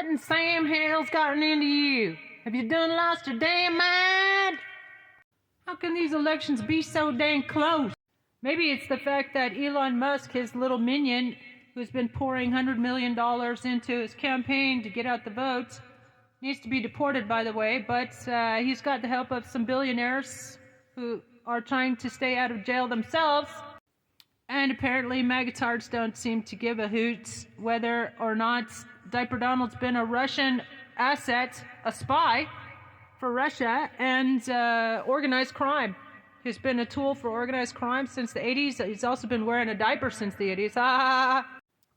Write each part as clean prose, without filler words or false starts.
What in Sam hell's gotten into you? Have you done lost your damn mind? How can these elections be so dang close? Maybe it's the fact that Elon Musk, his little minion, who's been pouring $100 million into his campaign to get out the votes, needs to be deported, by the way, but he's got the help of some billionaires who are trying to stay out of jail themselves. And apparently magatards don't seem to give a hoot whether or not Diaper Donald's been a Russian asset, a spy for Russia, and organized crime. He's been a tool for organized crime since the 80s. He's also been wearing a diaper since the 80s.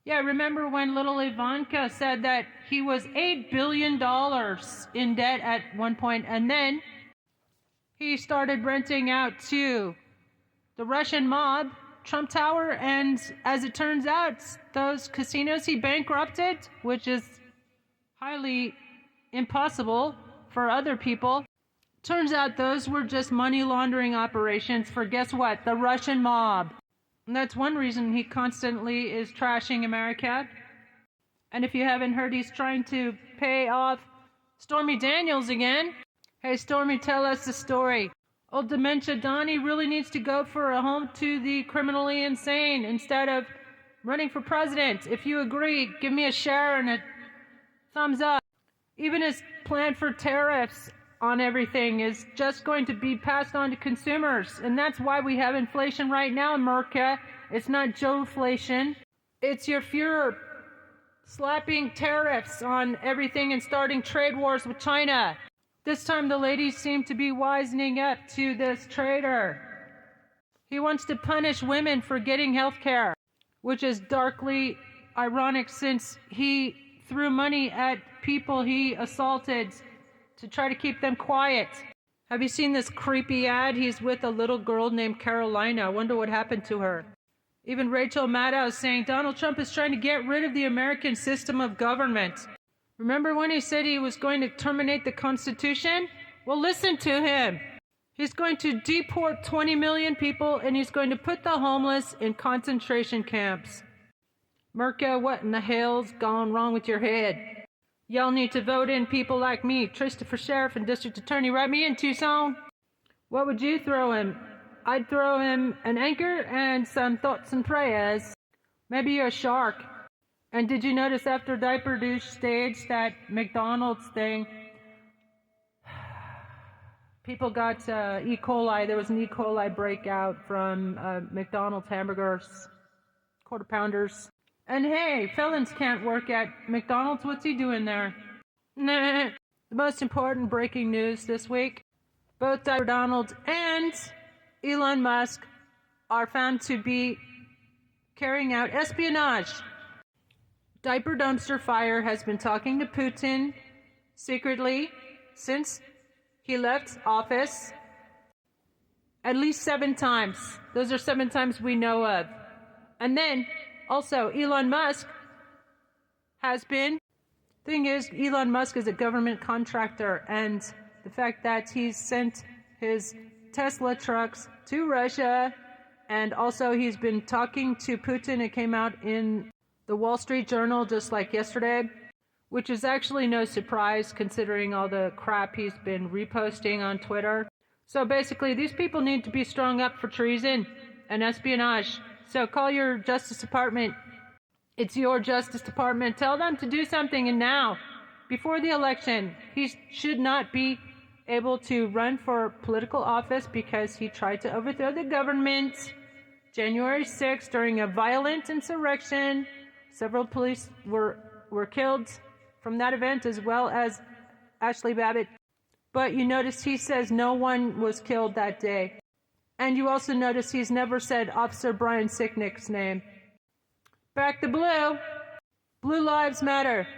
Yeah, remember when little Ivanka said that he was $8 billion in debt at one point, and then he started renting out to the Russian mob, Trump Tower, and as it turns out, those casinos he bankrupted, which is highly impossible for other people. Turns out those were just money laundering operations for, guess what, the Russian mob. And that's one reason he constantly is trashing America. And if you haven't heard, he's trying to pay off Stormy Daniels again. Hey, Stormy, tell us the story. Old dementia Donnie really needs to go for a home to the criminally insane instead of running for president. If you agree, give me a share and a thumbs up. Even his plan for tariffs on everything is just going to be passed on to consumers. And that's why we have inflation right now, America. It's not Joe-flation. It's your Fuhrer slapping tariffs on everything and starting trade wars with China. This time the ladies seem to be wisening up to this traitor. He wants to punish women for getting health care, which is darkly ironic since he threw money at people he assaulted to try to keep them quiet. Have you seen this creepy ad? He's with a little girl named Carolina. I wonder what happened to her. Even Rachel Maddow is saying Donald Trump is trying to get rid of the American system of government. Remember when he said he was going to terminate the Constitution? Well, listen to him. He's going to deport 20 million people, and he's going to put the homeless in concentration camps. Merca, what in the hell's gone wrong with your head? Y'all need to vote in people like me, TRISTA4SHERIFF and District Attorney. Write me in, Tucson. What would you throw him? I'd throw him an anchor and some thoughts and prayers. Maybe you're a shark. And did you notice after diaperdouche stage that McDonald's thing, people got E. coli. There was an E. coli breakout from McDonald's hamburgers, quarter pounders. And hey, felons can't work at McDonald's. What's he doing there? Nah. The most important breaking news this week. Both Diaper Donald and Elon Musk are found to be carrying out espionage. Diaper Dumpster Fire has been talking to Putin secretly since he left office at least 7 times. Those are 7 times we know of. And then also Elon Musk has been, thing is, Elon Musk is a government contractor, and the fact that he's sent his Tesla trucks to Russia, and also he's been talking to Putin. It came out in the Wall Street Journal just like yesterday, which is actually no surprise considering all the crap he's been reposting on Twitter. So basically, these people need to be strung up for treason and espionage. So call your Justice Department. It's your Justice Department. Tell them to do something, and now, before the election. He should not be able to run for political office because he tried to overthrow the government January 6th during a violent insurrection. Several police were killed from that event, as well as Ashley Babbitt. But you notice he says no one was killed that day. And you also notice he's never said Officer Brian Sicknick's name. Back to blue. Blue lives matter.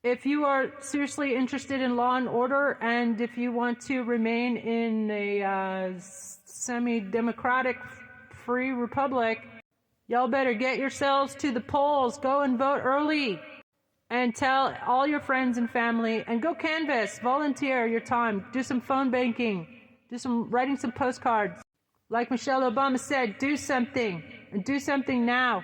If you are seriously interested in law and order, and if you want to remain in a semi-democratic free republic, y'all better get yourselves to the polls. Go and vote early. And tell all your friends and family, and go canvass, volunteer your time, do some phone banking, writing some postcards. Like Michelle Obama said, do something, and do something now.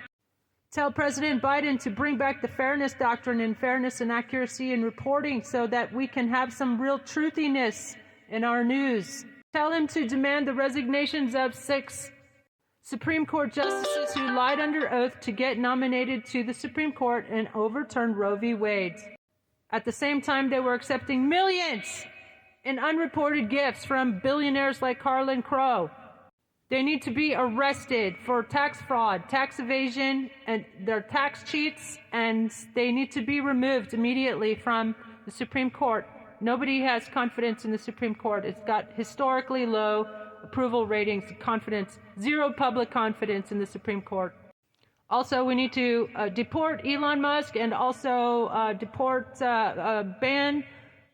Tell President Biden to bring back the fairness doctrine and fairness and accuracy in reporting so that we can have some real truthiness in our news. Tell him to demand the resignations of 6 Supreme Court justices who lied under oath to get nominated to the Supreme Court and overturned Roe v. Wade. At the same time, they were accepting millions in unreported gifts from billionaires like Carlin Crow. They need to be arrested for tax fraud, tax evasion, and their tax cheats, and they need to be removed immediately from the Supreme Court. Nobody has confidence in the Supreme Court. It's got historically low approval ratings, confidence, zero public confidence in the Supreme Court. Also, we need to deport Elon Musk and also ban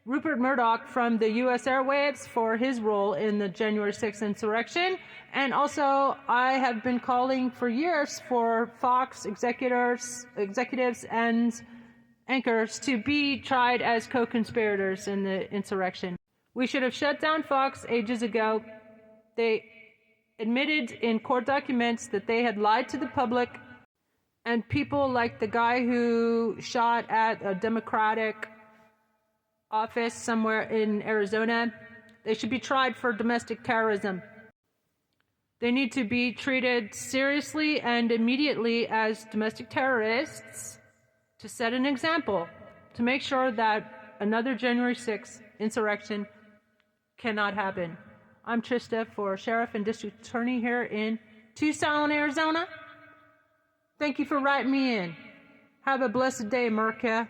Rupert Murdoch from the U.S. airwaves for his role in the January 6th insurrection. And also, I have been calling for years for Fox executives and anchors to be tried as co-conspirators in the insurrection. We should have shut down Fox ages ago. They admitted in court documents that they had lied to the public, and people like the guy who shot at a Democratic office somewhere in Arizona, they should be tried for domestic terrorism. They need to be treated seriously and immediately as domestic terrorists to set an example, to make sure that another January 6th insurrection cannot happen. I'm Trista for Sheriff and District Attorney here in Tucson, Arizona. Thank you for writing me in. Have a blessed day, America.